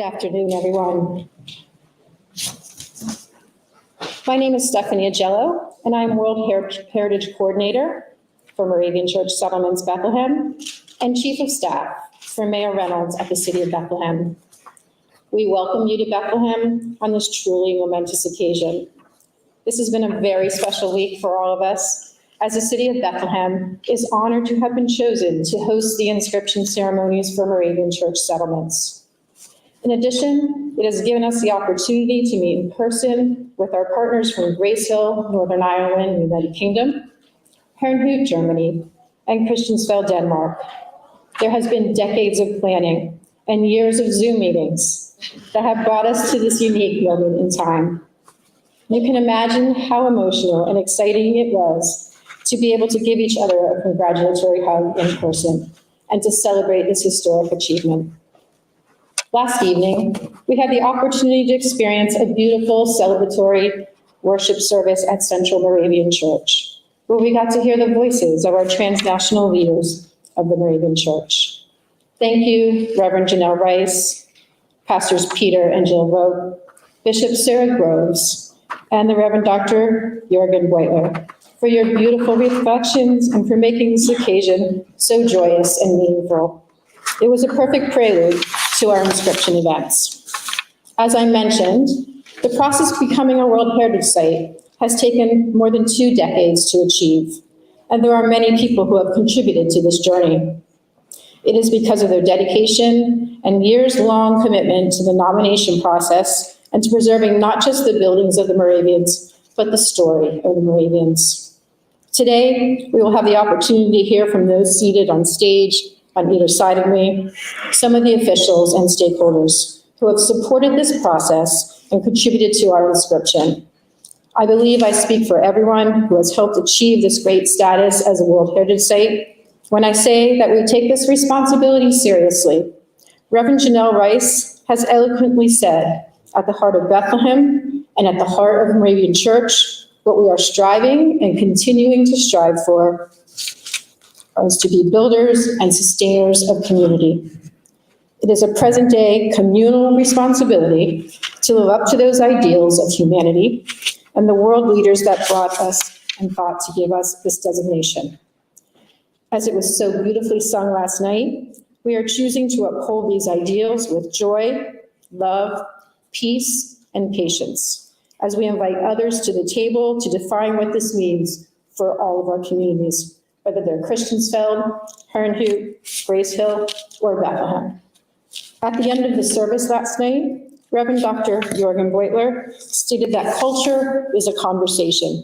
Good afternoon, everyone. My name is Stephanie Agello, and I'm World Heritage Coordinator for Moravian Church Settlements Bethlehem and Chief of Staff for Mayor Reynolds at the City of Bethlehem. We welcome you to Bethlehem on this truly momentous occasion. This has been a very special week for all of us, as the City of Bethlehem is honored to have been chosen to host the inscription ceremonies for Moravian Church Settlements. In addition, it has given us the opportunity to meet in person with our partners from Grace Hill, Northern Ireland, United Kingdom, Herrnhut, Germany, and Christiansfeld, Denmark. There has been decades of planning and years of Zoom meetings that have brought us to this unique moment in time. You can imagine how emotional and exciting it was to be able to give each other a congratulatory hug in person and to celebrate this historic achievement. Last evening, we had the opportunity to experience a beautiful celebratory worship service at Central Moravian Church, where we got to hear the voices of our transnational leaders of the Moravian Church. Thank you, Reverend Janelle Rice, Pastors Peter and Jill Vogt, Bishop Sarah Groves, and the Reverend Dr. Jürgen Beutler for your beautiful reflections and for making this occasion so joyous and meaningful. It was a perfect prelude to our inscription events. As I mentioned, the process of becoming a World Heritage Site has taken more than 2 decades to achieve, and there are many people who have contributed to this journey. It is because of their dedication and years-long commitment to the nomination process and to preserving not just the buildings of the Moravians, but the story of the Moravians. Today, we will have the opportunity to hear from those seated on stage on either side of me, some of the officials and stakeholders who have supported this process and contributed to our inscription. I believe I speak for everyone who has helped achieve this great status as a World Heritage Site when I say that we take this responsibility seriously. Reverend Janelle Rice has eloquently said, at the heart of Bethlehem and at the heart of Moravian Church, what we are striving and continuing to strive for is to be builders and sustainers of community. It is a present-day communal responsibility to live up to those ideals of humanity and the world leaders that brought us and thought to give us this designation. As it was so beautifully sung last night, we are choosing to uphold these ideals with joy, love, peace, and patience, as we invite others to the table to define what this means for all of our communities, whether they're Christiansfeld, Herrnhut, Grace Hill, or Bethlehem. At the end of the service last night, Reverend Dr. Jürgen Beutler stated that culture is a conversation.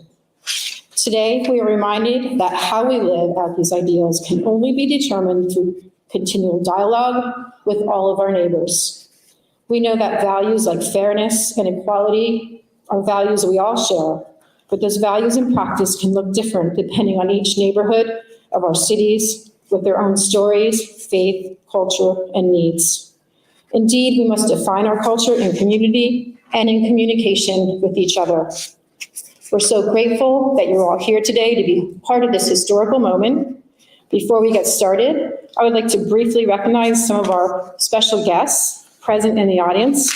Today, we are reminded that how we live out these ideals can only be determined through continual dialogue with all of our neighbors. We know that values like fairness and equality are values we all share, but those values in practice can look different depending on each neighborhood of our cities with their own stories, faith, culture, and needs. Indeed, we must define our culture in community and in communication with each other. We're so grateful that you're all here today to be part of this historical moment. Before we get started, I would like to briefly recognize some of our special guests present in the audience.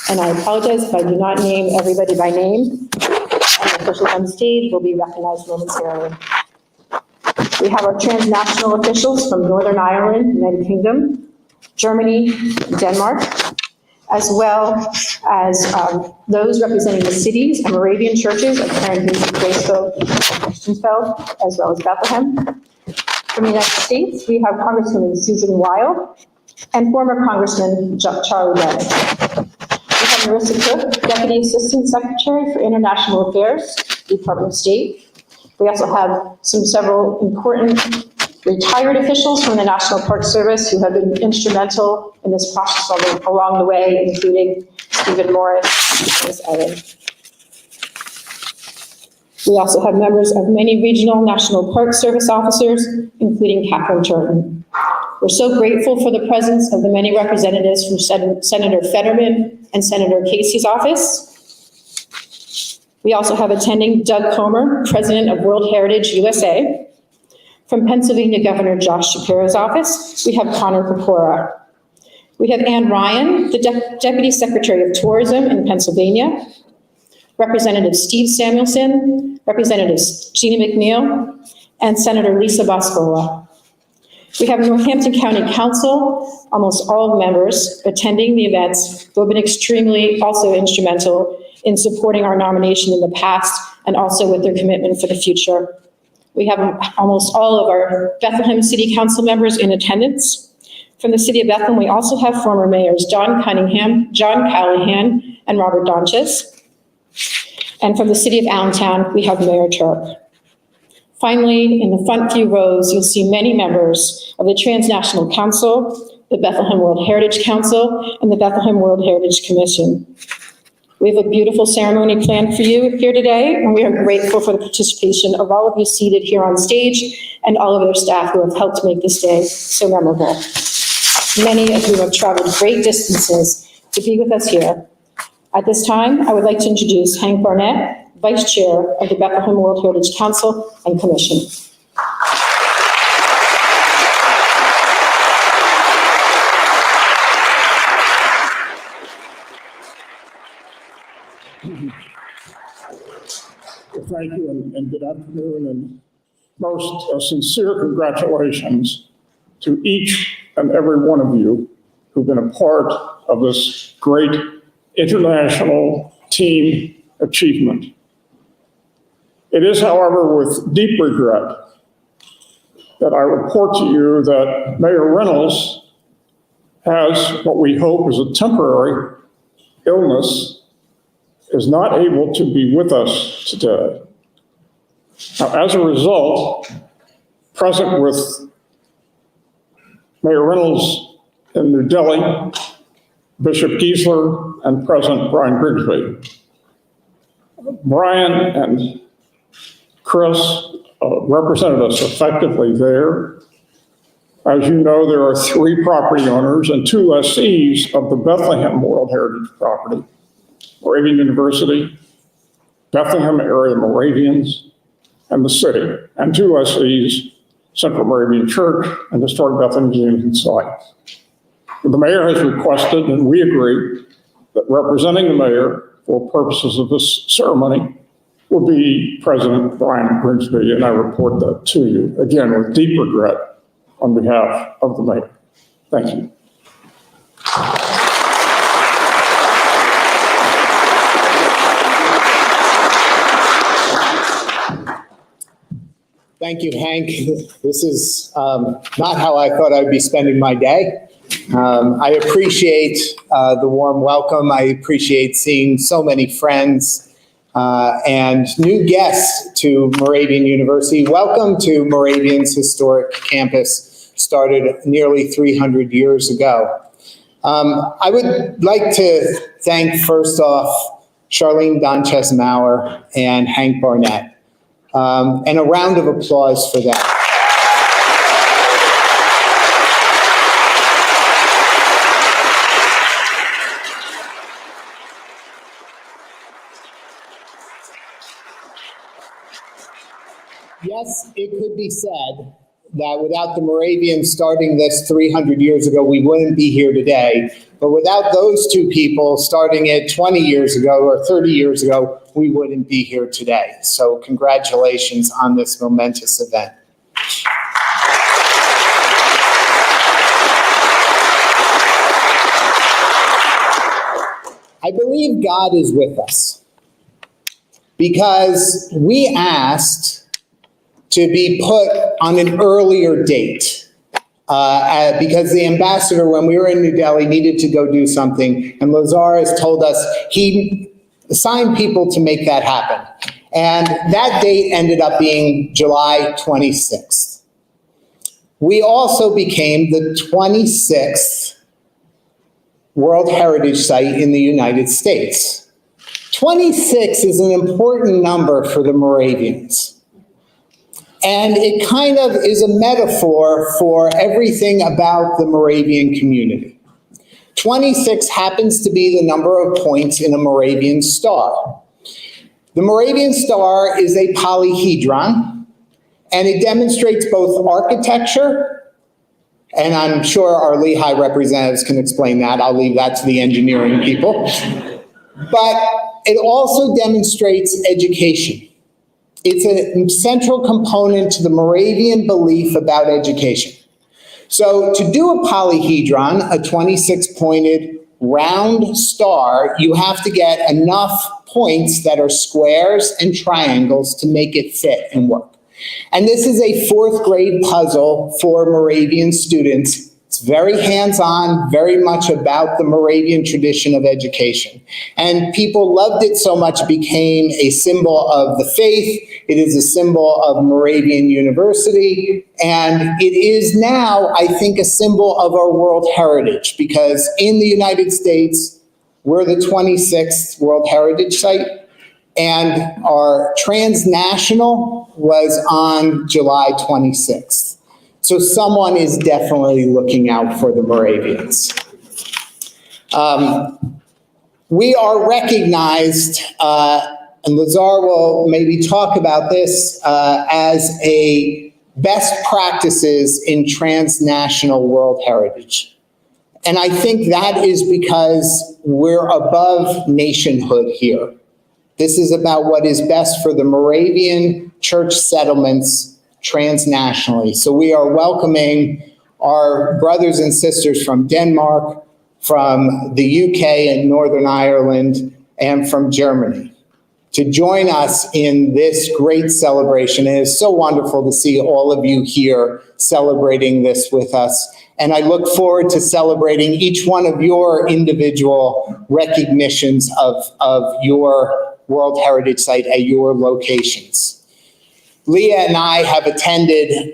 And I apologize if I do not name everybody by name. And officials on stage will be recognized momentarily. We have our transnational officials from Northern Ireland, United Kingdom, Germany, Denmark, as well as those representing the cities and Moravian churches of Herrnhut, Graceville, and Christiansfeld, as well as Bethlehem. From the United States, we have Congresswoman Susan Wild and former Congressman Charlie Bennett. We have Marissa Cook, Deputy Assistant Secretary for International Affairs, Department of State. We also have several important retired officials from the National Park Service who have been instrumental in this process along the way, including Stephen Morris and Ms. Ellen. We also have members of many regional National Park Service officers, including Catherine Turton. We're so grateful for the presence of the many representatives from Senator Fetterman and Senator Casey's office. We also have attending Doug Comer, President of World Heritage USA. From Pennsylvania Governor Josh Shapiro's office, we have Connor Pecora. We have Ann Ryan, the Deputy Secretary of Tourism in Pennsylvania, Representative Steve Samuelson, Representatives Jeannie McNeil, and Senator Lisa Boscola. We have Northampton County Council, almost all members attending the events, who have been extremely also instrumental in supporting our nomination in the past and also with their commitment for the future. We have almost all of our Bethlehem City Council members in attendance. From the City of Bethlehem, we also have former mayors John Cunningham, John Callahan, and Robert Donches. And from the City of Allentown, we have Mayor Turk. Finally, in the front few rows, you'll see many members of the Transnational Council, the Bethlehem World Heritage Council, and the Bethlehem World Heritage Commission. We have a beautiful ceremony planned for you here today, and we are grateful for the participation of all of you seated here on stage and all of their staff who have helped make this day so memorable. Many of you have traveled great distances to be with us here. At this time, I would like to introduce Hank Barnett, Vice Chair of the Bethlehem World Heritage Council and Commission. Thank you and good afternoon, and most sincere congratulations to each and every one of you who've been a part of this great international team achievement. It is, however, with deep regret that I report to you that Mayor Reynolds has what we hope is a temporary illness, is not able to be with us today. Now, as a result, present with Mayor Reynolds in New Delhi, Bishop Giesler, and President Brian Grigsby. Brian and Chris represented us effectively there. As you know, there are 3 property owners and 2 lessees of the Bethlehem World Heritage property: Moravian University, Bethlehem area Moravians, and the city, and 2 lessees, Central Moravian Church and Historic Bethlehem Museums and Sites. The mayor has requested, and we agree, that representing the mayor for purposes of this ceremony will be President Brian Grigsby, and I report that to you, again, with deep regret on behalf of the mayor. Thank you. Thank you, Hank. This is not how I thought I'd be spending my day. I appreciate the warm welcome. I appreciate seeing so many friends and new guests to Moravian University. Welcome to Moravian's historic campus, started nearly 300 years ago. I would like to thank, first off, Charlene Donches-Maurer and Hank Barnett. And a round of applause for that. Yes, it could be said that without the Moravians starting this 300 years ago, we wouldn't be here today. But without those 2 people starting it 20 years ago or 30 years ago, we wouldn't be here today. So congratulations on this momentous event. I believe God is with us because we asked to be put on an earlier date because the ambassador, when we were in New Delhi, needed to go do something, and Lazar has told us he assigned people to make that happen. And that date ended up being July 26th. We also became the 26th World Heritage Site in the United States. 26 is an important number for the Moravians. And it kind of is a metaphor for everything about the Moravian community. 26 happens to be the number of points in a Moravian star. The Moravian star is a polyhedron, and it demonstrates both architecture And I'm sure our Lehigh representatives can explain that. I'll leave that to the engineering people. But it also demonstrates education. It's a central component to the Moravian belief about education. So to do a polyhedron, a 26-pointed round star, you have to get enough points that are squares and triangles to make it fit and work. And this is a fourth grade puzzle for Moravian students. It's very hands-on, very much about the Moravian tradition of education. And people loved it so much it became a symbol of the faith. It is a symbol of Moravian University. And it is now, I think, a symbol of our World Heritage, because in the United States, we're the 26th World Heritage Site. And our transnational was on July 26th. So someone is definitely looking out for the Moravians. We are recognized, and Lazar will maybe talk about this, as a best practices in transnational World Heritage. And I think that is because we're above nationhood here. This is about what is best for the Moravian church settlements transnationally. So we are welcoming our brothers and sisters from Denmark, from the UK and Northern Ireland, and from Germany to join us in this great celebration. It is so wonderful to see all of you here celebrating this with us. And I look forward to celebrating each one of your individual recognitions of your World Heritage Site at your locations. Leah and I have attended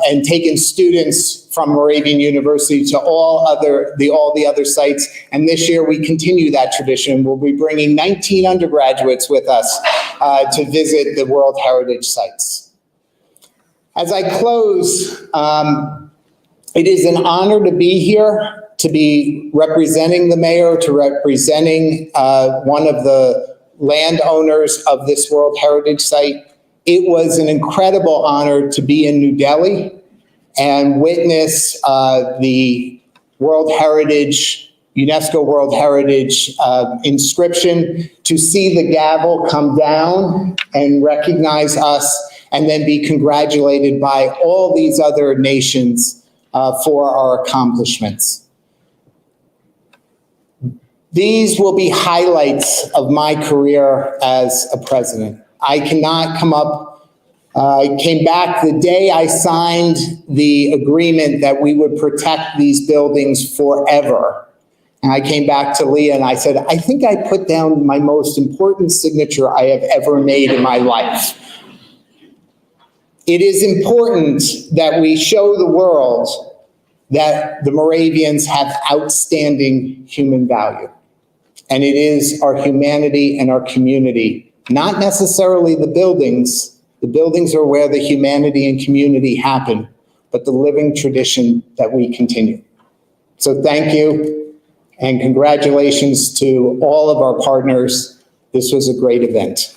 and taken students from Moravian University to all the other sites, and this year we continue that tradition. We'll be bringing 19 undergraduates with us to visit the World Heritage Sites. As I close, it is an honor to be here, to be representing the mayor, to representing one of the landowners of this World Heritage Site. It was an incredible honor to be in New Delhi and witness the World Heritage, UNESCO World Heritage inscription, to see the gavel come down and recognize us, and then be congratulated by all these other nations for our accomplishments. These will be highlights of my career as a president. I cannot come up, I came back the day I signed the agreement that we would protect these buildings forever. And I came back to Leah and I said, I think I put down my most important signature I have ever made in my life. It is important that we show the world that the Moravians have outstanding human value. And it is our humanity and our community, not necessarily the buildings. The buildings are where the humanity and community happen, but the living tradition that we continue. So thank you, and congratulations to all of our partners. This was a great event.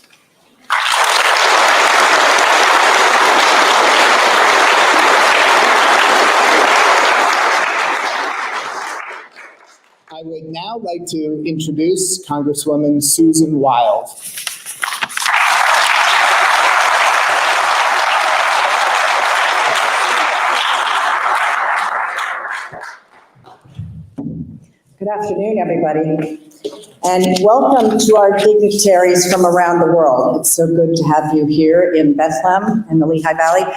I would now like to introduce Congresswoman Susan Wild. Good afternoon, everybody, and welcome to our dignitaries from around the world. It's so good to have you here in Bethlehem in the Lehigh Valley.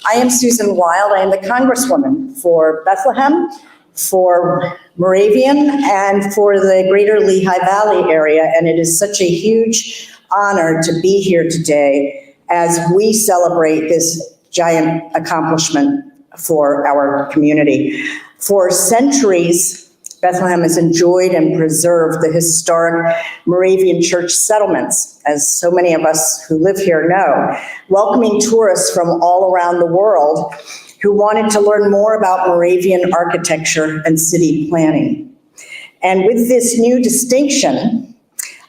I am Susan Wild. I am the Congresswoman for Bethlehem, for Moravian, and for the greater Lehigh Valley area, and it is such a huge honor to be here today as we celebrate this giant accomplishment for our community. For centuries, Bethlehem has enjoyed and preserved the historic Moravian church settlements, as so many of us who live here know, welcoming tourists from all around the world who wanted to learn more about Moravian architecture and city planning. And with this new distinction,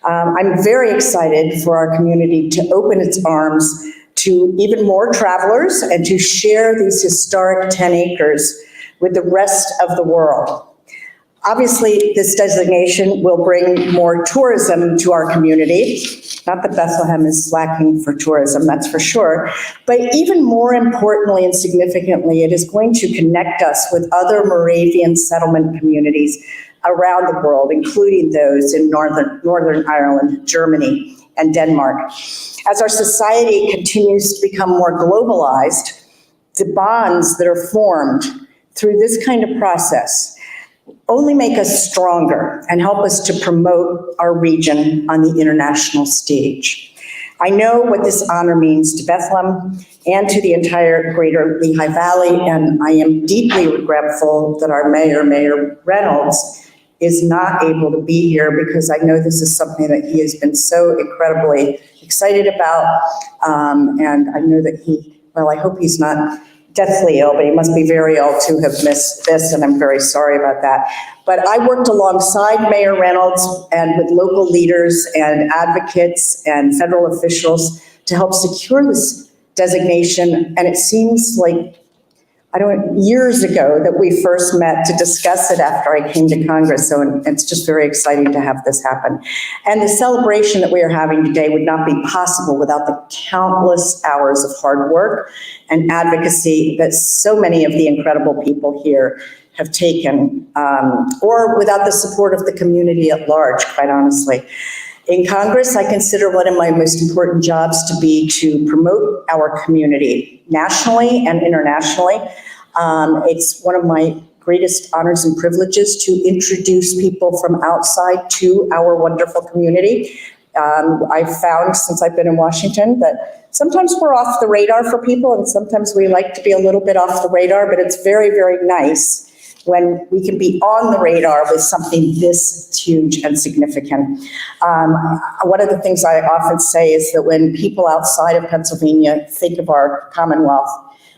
I'm very excited for our community to open its arms to even more travelers and to share these historic 10 acres with the rest of the world. Obviously, this designation will bring more tourism to our community. Not that Bethlehem is lacking for tourism, that's for sure. But even more importantly and significantly, it is going to connect us with other Moravian settlement communities around the world, including those in Northern Ireland, Germany, and Denmark. As our society continues to become more globalized, the bonds that are formed through this kind of process only make us stronger and help us to promote our region on the international stage. I know what this honor means to Bethlehem and to the entire greater Lehigh Valley, and I am deeply regretful that our mayor, Mayor Reynolds, is not able to be here because I know this is something that he has been so incredibly excited about. And I know that I hope he's not deathly ill, but he must be very ill to have missed this, and I'm very sorry about that. But I worked alongside Mayor Reynolds and with local leaders and advocates and federal officials to help secure this designation, and it seems like years ago that we first met to discuss it after I came to Congress. So it's just very exciting to have this happen. And the celebration that we are having today would not be possible without the countless hours of hard work and advocacy that so many of the incredible people here have taken, or without the support of the community at large, quite honestly. In Congress, I consider one of my most important jobs to be to promote our community nationally and internationally. It's one of my greatest honors and privileges to introduce people from outside to our wonderful community. I've found since I've been in Washington that sometimes we're off the radar for people, and sometimes we like to be a little bit off the radar, but it's very, very nice when we can be on the radar with something this huge and significant. One of the things I often say is that when people outside of Pennsylvania think of our Commonwealth,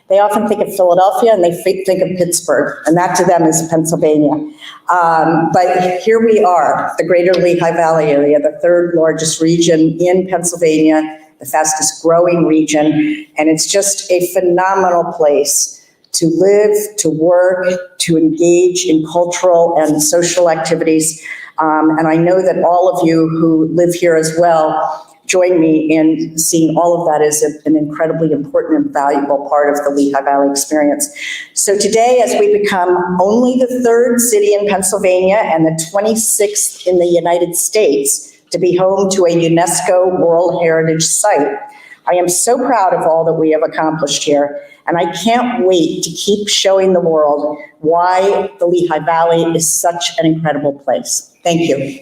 they often think of Philadelphia and they think of Pittsburgh, and that to them is Pennsylvania. But here we are, the greater Lehigh Valley area, the third largest region in Pennsylvania, the fastest growing region, and it's just a phenomenal place to live, to work, to engage in cultural and social activities. And I know that all of you who live here as well join me in seeing all of that as an incredibly important and valuable part of the Lehigh Valley experience. So today, as we become only the third city in Pennsylvania and the 26th in the United States to be home to a UNESCO World Heritage Site, I am so proud of all that we have accomplished here, and I can't wait to keep showing the world why the Lehigh Valley is such an incredible place. Thank you.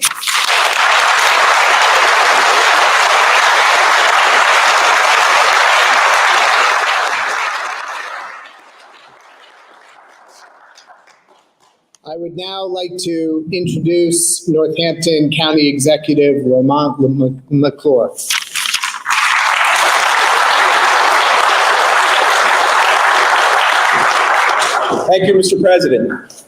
I would now like to introduce Northampton County Executive Lamont McClure. Thank you, Mr. President.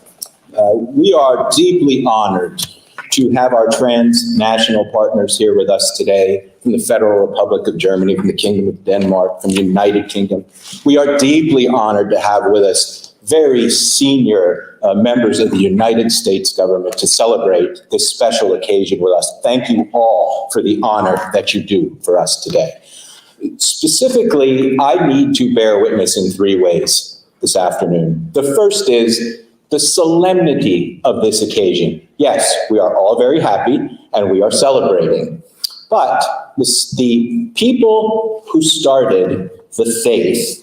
We are deeply honored to have our transnational partners here with us today from the Federal Republic of Germany, from the Kingdom of Denmark, from the United Kingdom. We are deeply honored to have with us very senior members of the United States government to celebrate this special occasion with us. Thank you all for the honor that you do for us today. Specifically, I need to bear witness in three ways this afternoon. The first is the solemnity of this occasion. Yes, we are all very happy and we are celebrating, but the people who started the faith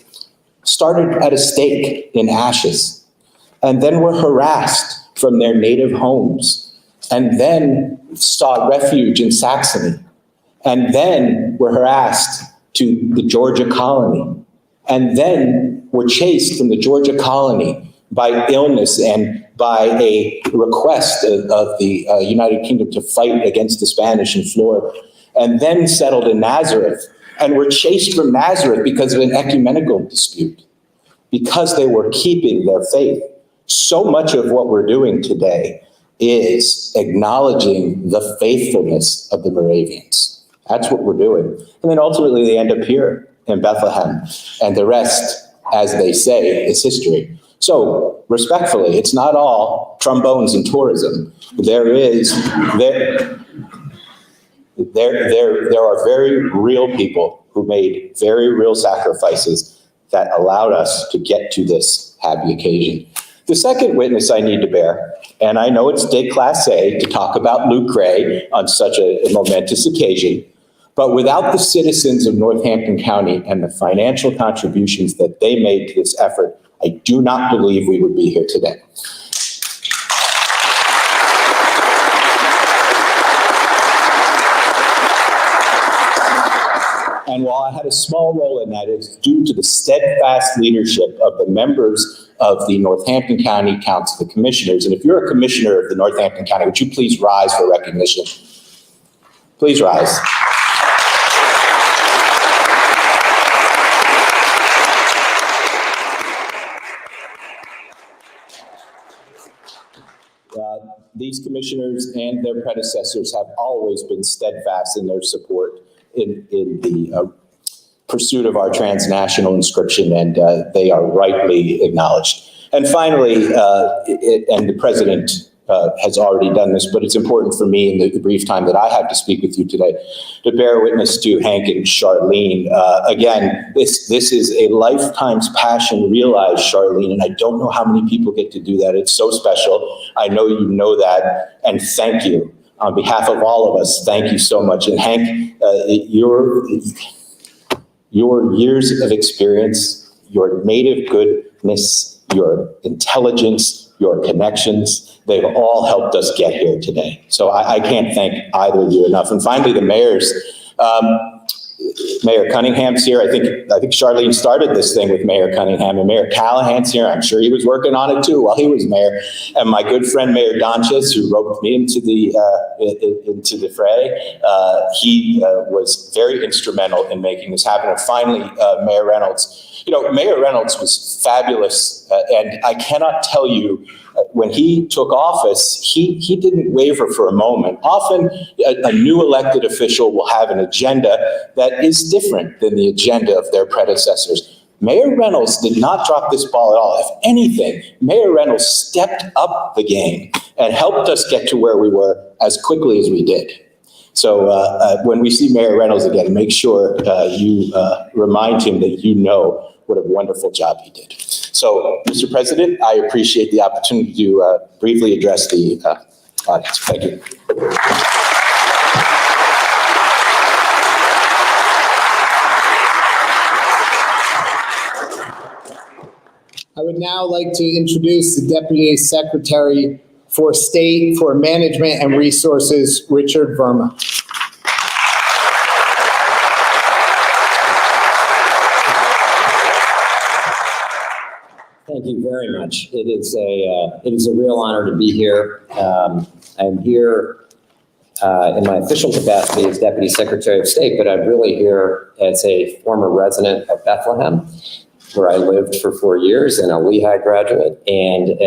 started at a stake in ashes and then were harassed from their native homes and then sought refuge in Saxony and then were harassed to the Georgia colony and then were chased from the Georgia colony by illness and by a request of the United Kingdom to fight against the Spanish in Florida, and then settled in Nazareth and were chased from Nazareth because of an ecumenical dispute, because they were keeping their faith. So much of what we're doing today is acknowledging the faithfulness of the Moravians. That's what we're doing. And then ultimately they end up here in Bethlehem, and the rest, as they say, is history. So respectfully, it's not all trombones and tourism. There are very real people who made very real sacrifices that allowed us to get to this happy occasion. The second witness I need to bear, and I know it's déclassé to talk about Luke Gray on such a momentous occasion, but without the citizens of Northampton County and the financial contributions that they made to this effort, I do not believe we would be here today. And while I had a small role in that, it's due to the steadfast leadership of the members of the Northampton County Council of Commissioners. And if you're a commissioner of the Northampton County, would you please rise for recognition? Please rise. These commissioners and their predecessors have always been steadfast in their support in the pursuit of our transnational inscription, and they are rightly acknowledged. And finally, and the president has already done this, but it's important for me in the brief time that I have to speak with you today to bear witness to Hank and Charlene. Again, this is a lifetime's passion realized, Charlene, and I don't know how many people get to do that. It's so special. I know you know that, and thank you. On behalf of all of us, thank you so much. And Hank, your years of experience, your native goodness, your intelligence, your connections, they've all helped us get here today. So I can't thank either of you enough. And finally, the mayors. Mayor Cunningham's here. I think Charlene started this thing with Mayor Cunningham, and Mayor Callahan's here. I'm sure he was working on it too while he was mayor. And my good friend Mayor Donches, who roped me into the fray, he was very instrumental in making this happen. And finally, Mayor Reynolds. You know, Mayor Reynolds was fabulous, and I cannot tell you. When he took office, he didn't waver for a moment. Often, a new elected official will have an agenda that is different than the agenda of their predecessors. Mayor Reynolds did not drop this ball at all. If anything, Mayor Reynolds stepped up the game and helped us get to where we were as quickly as we did. So when we see Mayor Reynolds again, make sure you remind him that you know what a wonderful job he did. So, Mr. President, I appreciate the opportunity to briefly address the audience. Thank you. I would now like to introduce the Deputy Secretary for State for Management and Resources, Richard Verma. Thank you very much. It is a real honor to be here. I'm here in my official capacity as Deputy Secretary of State, but I'm really here as a former resident of Bethlehem, where I lived for 4 years, and a Lehigh graduate, and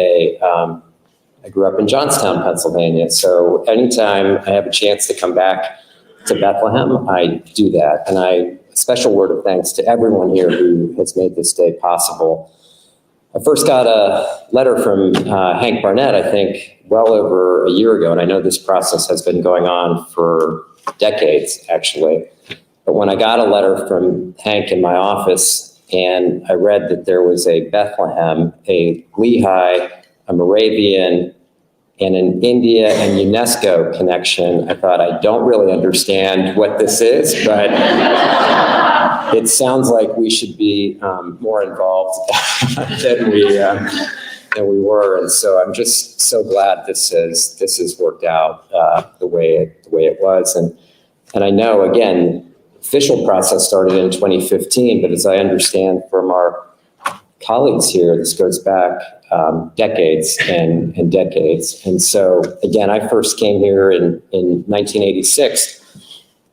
I grew up in Johnstown, Pennsylvania. So anytime I have a chance to come back to Bethlehem, I do that. And a special word of thanks to everyone here who has made this day possible. I first got a letter from Hank Barnett, I think, well over a year ago, and I know this process has been going on for decades, actually. But when I got a letter from Hank in my office, and I read that there was a Bethlehem, a Lehigh, a Moravian, and an India and UNESCO connection, I thought, I don't really understand what this is, but it sounds like we should be more involved than we were, and so I'm just so glad this has worked out the way it was, and I know again, official process started in 2015, but as I understand from our colleagues here, this goes back decades and decades, and so again, I first came here in 1986.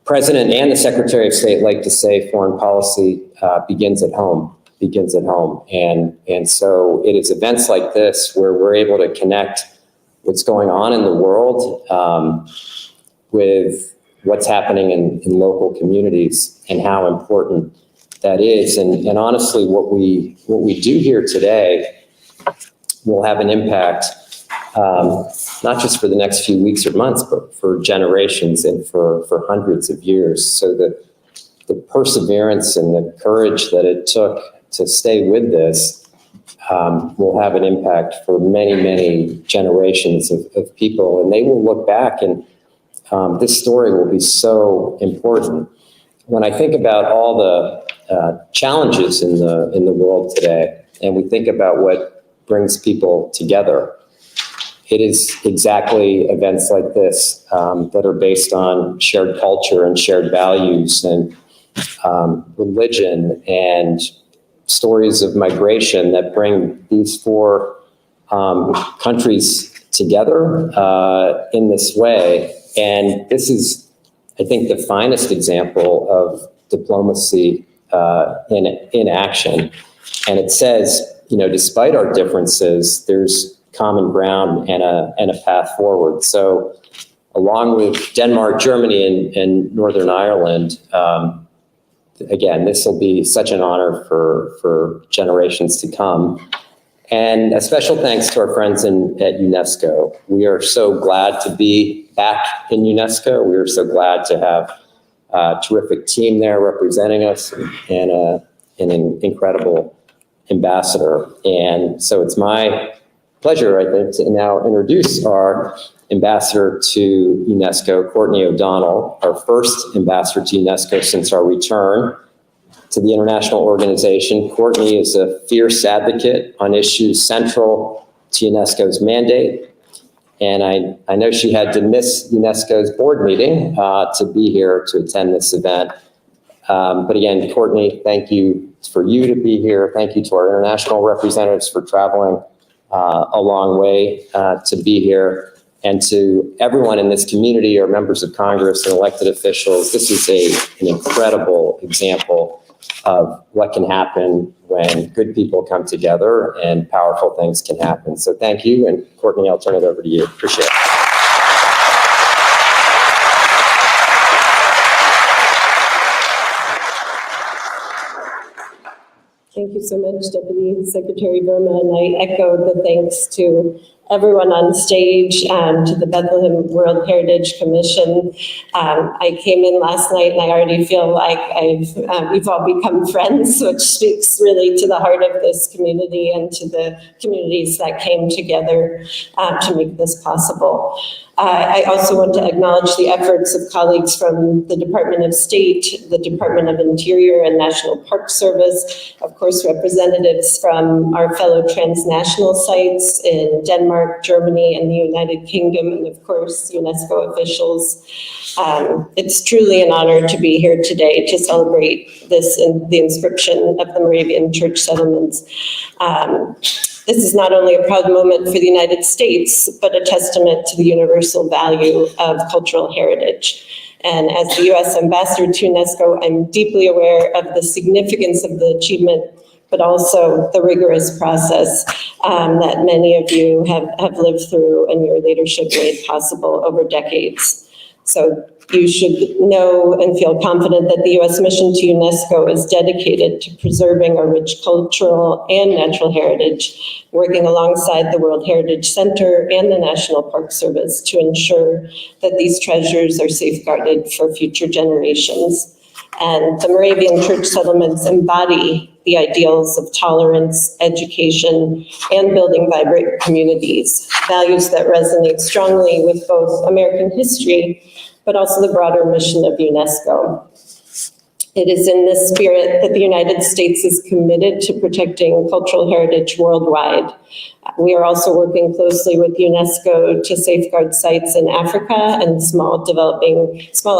President and the Secretary of State like to say foreign policy begins at home. And so it is events like this where we're able to connect what's going on in the world with what's happening in local communities and how important that is. And honestly, what we do here today will have an impact, not just for the next few weeks or months, but for generations and for hundreds of years. So the perseverance and the courage that it took to stay with this will have an impact for many, many generations of people. And they will look back, and this story will be so important. When I think about all the challenges in the world today, and we think about what brings people together, it is exactly events like this that are based on shared culture and shared values and religion and stories of migration that bring these four countries together in this way. And this is, I think, the finest example of diplomacy in action. And it says, despite our differences, there's common ground and a path forward. So along with Denmark, Germany, and Northern Ireland, again, this will be such an honor for generations to come. And a special thanks to our friends at UNESCO. We are so glad to be back in UNESCO. We are so glad to have a terrific team there representing us and an incredible ambassador. And so it's my pleasure, I think, to now introduce our ambassador to UNESCO, Courtney O'Donnell, our first ambassador to UNESCO since our return to the international organization. Courtney is a fierce advocate on issues central to UNESCO's mandate. And I know she had to miss UNESCO's board meeting to be here to attend this event. But again, Courtney, thank you for you to be here. Thank you to our international representatives for traveling a long way to be here. And to everyone in this community, our members of Congress and elected officials, this is an incredible example of what can happen when good people come together and powerful things can happen. So thank you. And Courtney, I'll turn it over to you. Appreciate it. Thank you so much, Deputy Secretary Verma, and I echo the thanks to everyone on stage, to the Bethlehem World Heritage Commission. I came in last night and I already feel like we've all become friends, which speaks really to the heart of this community and to the communities that came together to make this possible. I also want to acknowledge the efforts of colleagues from the Department of State, the Department of Interior and National Park Service, of course, representatives from our fellow transnational sites in Denmark, Germany, and the United Kingdom, and of course, UNESCO officials. It's truly an honor to be here today to celebrate the inscription of the Moravian church settlements. This is not only a proud moment for the United States, but a testament to the universal value of cultural heritage. And as the U.S. ambassador to UNESCO, I'm deeply aware of the significance of the achievement, but also the rigorous process that many of you have lived through and your leadership made possible over decades. So you should know and feel confident that the U.S. mission to UNESCO is dedicated to preserving our rich cultural and natural heritage, working alongside the World Heritage Center and the National Park Service to ensure that these treasures are safeguarded for future generations. And the Moravian church settlements embody the ideals of tolerance, education, and building vibrant communities, values that resonate strongly with both American history, but also the broader mission of UNESCO. It is in this spirit that the United States is committed to protecting cultural heritage worldwide. We are also working closely with UNESCO to safeguard sites in Africa and small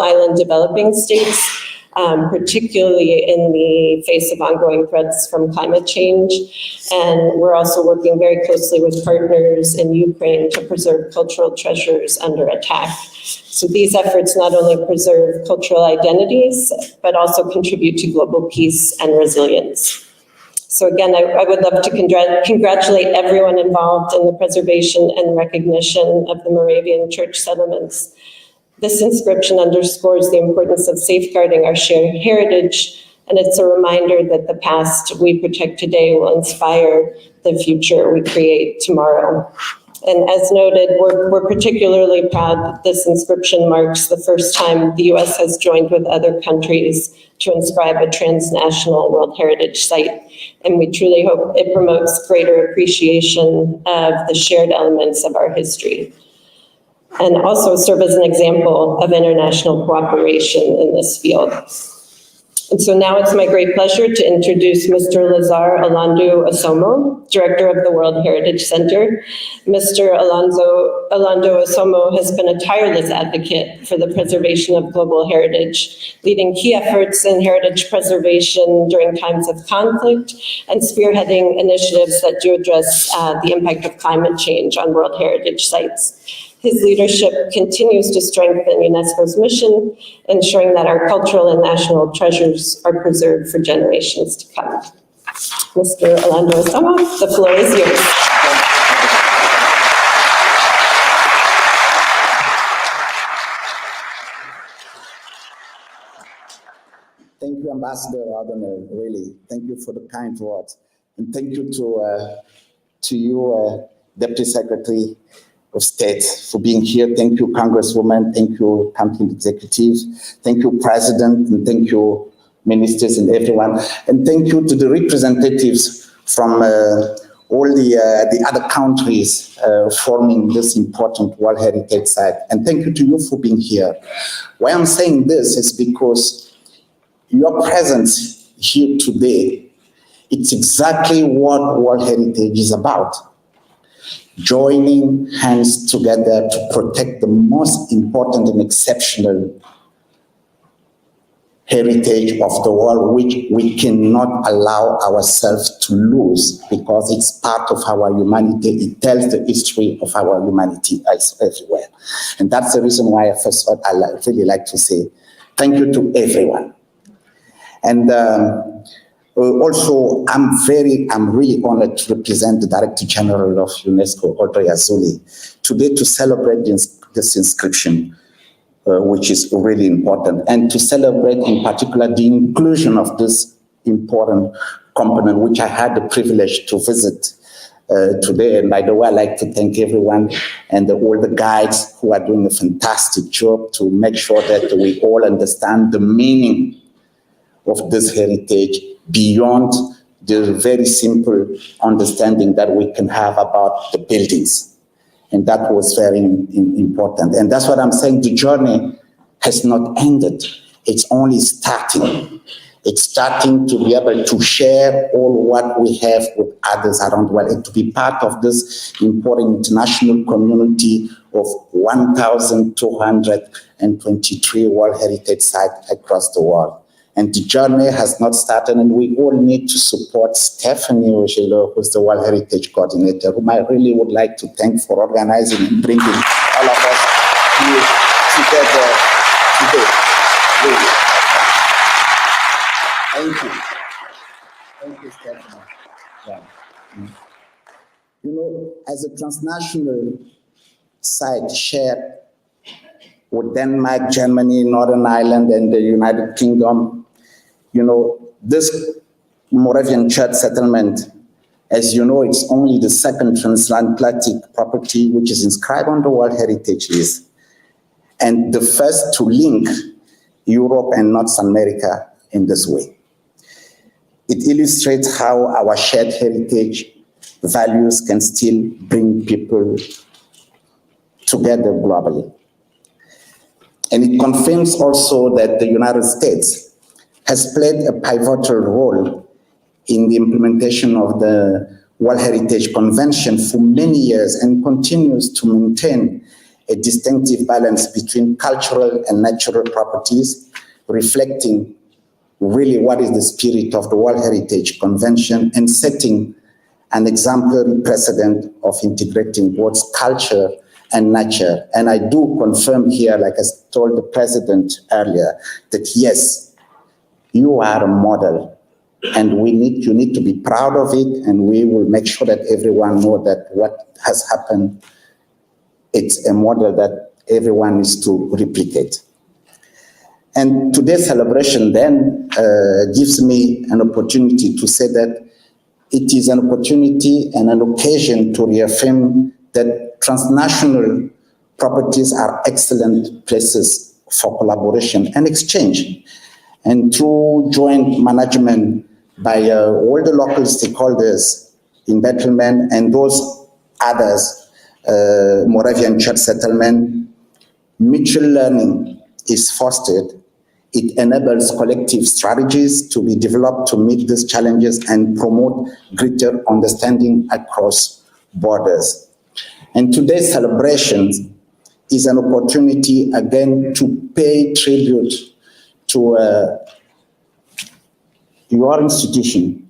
island developing states, particularly in the face of ongoing threats from climate change. And we're also working very closely with partners in Ukraine to preserve cultural treasures under attack. So these efforts not only preserve cultural identities, but also contribute to global peace and resilience. So again, I would love to congratulate everyone involved in the preservation and recognition of the Moravian church settlements. This inscription underscores the importance of safeguarding our shared heritage And it's a reminder that the past we protect today will inspire the future we create tomorrow. And as noted, we're particularly proud that this inscription marks the first time the U.S. has joined with other countries to inscribe a transnational World Heritage Site. And we truly hope it promotes greater appreciation of the shared elements of our history, and also serve as an example of international cooperation in this field. And so now it's my great pleasure to introduce Mr. Lazar Alando Asomo, Director of the World Heritage Center. Mr. Alando Asomo has been a tireless advocate for the preservation of global heritage, leading key efforts in heritage preservation during times of conflict and spearheading initiatives that do address the impact of climate change on World Heritage sites. His leadership continues to strengthen UNESCO's mission, ensuring that our cultural and national treasures are preserved for generations to come. Mr. Alando Asomo, the floor is yours. Thank you, Ambassador Rodner, really. Thank you for the kind words. And thank you to you, Deputy Secretary of State, for being here. Thank you, Congresswoman. Thank you, Campaign Executive. Thank you, President. And thank you, ministers and everyone. And thank you to the representatives from all the other countries forming this important World Heritage Site. And thank you to you for being here. Why I'm saying this is because your presence here today, it's exactly what World Heritage is about. Joining hands together to protect the most important and exceptional heritage of the world, which we cannot allow ourselves to lose because it's part of our humanity. It tells the history of our humanity everywhere. And that's the reason why, first of all, I really like to say thank you to everyone. And also, I'm really honored to represent the Director General of UNESCO, Audrey Azoulay, today to celebrate this inscription, which is really important, and to celebrate in particular the inclusion of this important component, which I had the privilege to visit today. And by the way, I'd like to thank everyone and all the guides who are doing a fantastic job to make sure that we all understand the meaning of this heritage beyond the very simple understanding that we can have about the buildings. And that was very important. And that's what I'm saying. The journey has not ended. It's only starting. It's starting to be able to share all what we have with others around the world and to be part of this important international community of 1,223 World Heritage Sites across the world. And the journey has not started, and we all need to support Stephanie Ogilo, who's the World Heritage Coordinator, whom I really would like to thank for organizing and bringing all of us here together today. Really. Thank you. Thank you, Stephanie. Yeah. You know, as a transnational site shared with Denmark, Germany, Northern Ireland, and the United Kingdom, you know, this Moravian church settlement, as you know, it's only the second transatlantic property which is inscribed on the World Heritage List, and the first to link Europe and North America in this way. It illustrates how our shared heritage values can still bring people together globally. And it confirms also that the United States has played a pivotal role in the implementation of the World Heritage Convention for many years and continues to maintain a distinctive balance between cultural and natural properties, reflecting really what is the spirit of the World Heritage Convention and setting an exemplary precedent of integrating both culture and nature. And I do confirm here, like I told the president earlier, that yes, you are a model, and you need to be proud of it, and we will make sure that everyone knows that what has happened, it's a model that everyone needs to replicate. And today's celebration then gives me an opportunity to say that it is an opportunity and an occasion to reaffirm that transnational properties are excellent places for collaboration and exchange. And through joint management by all the local stakeholders in Bethlehem and those others, Moravian church settlement, mutual learning is fostered. It enables collective strategies to be developed to meet these challenges and promote greater understanding across borders. And today's celebration is an opportunity again to pay tribute to your institution,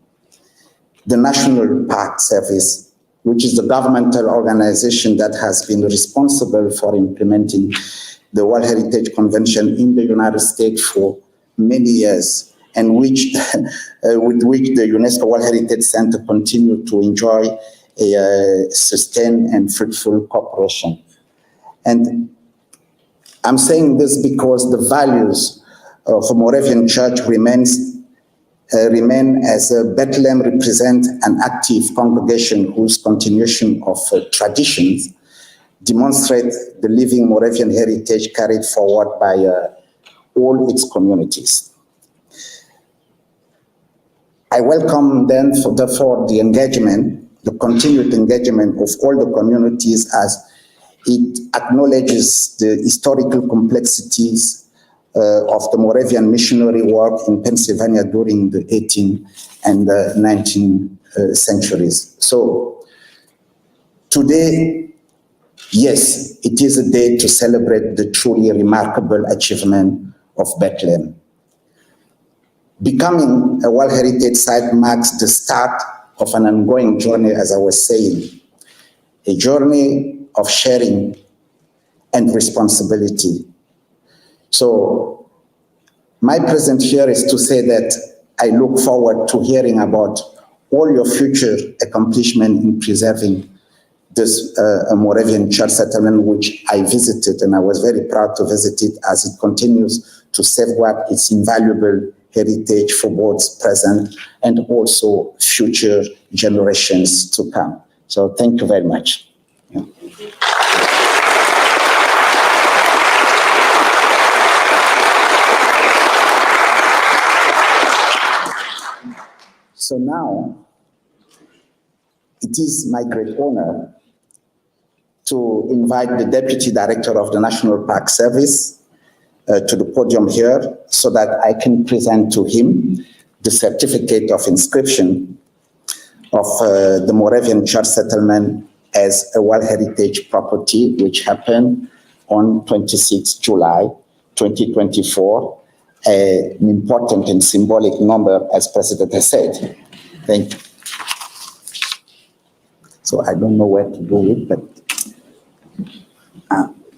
the National Park Service, which is the governmental organization that has been responsible for implementing the World Heritage Convention in the United States for many years, and which, with which the UNESCO World Heritage Center continue to enjoy a sustained and fruitful cooperation. And I'm saying this because the values of the Moravian Church remain as Bethlehem represent an active congregation whose continuation of traditions demonstrate the living Moravian heritage carried forward by all its communities. I welcome then, therefore, the engagement, the continued engagement of all the communities as it acknowledges the historical complexities of the Moravian missionary work in Pennsylvania during the 18th and 19th centuries. So today, yes, it is a day to celebrate the truly remarkable achievement of Bethlehem. Becoming a World Heritage Site marks the start of an ongoing journey, as I was saying, a journey of sharing and responsibility. So my presence here is to say that I look forward to hearing about all your future accomplishments in preserving this Moravian church settlement, which I visited, and I was very proud to visit it as it continues to safeguard its invaluable heritage for both present and also future generations to come. So thank you very much. Yeah. So now, it is my great honor to invite the Deputy Director of the National Park Service to the podium here so that I can present to him the certificate of inscription of the Moravian church settlement as a World Heritage property, which happened on 26 July 2024, an important and symbolic number, as President has said. Thank you. So I don't know where to do it, but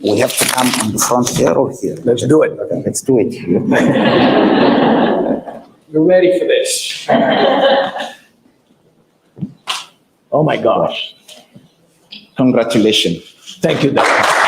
we have to come in front here or here. Let's do it. Okay, let's do it here. You're ready for this. Oh my gosh. Congratulations. Thank you, Doctor.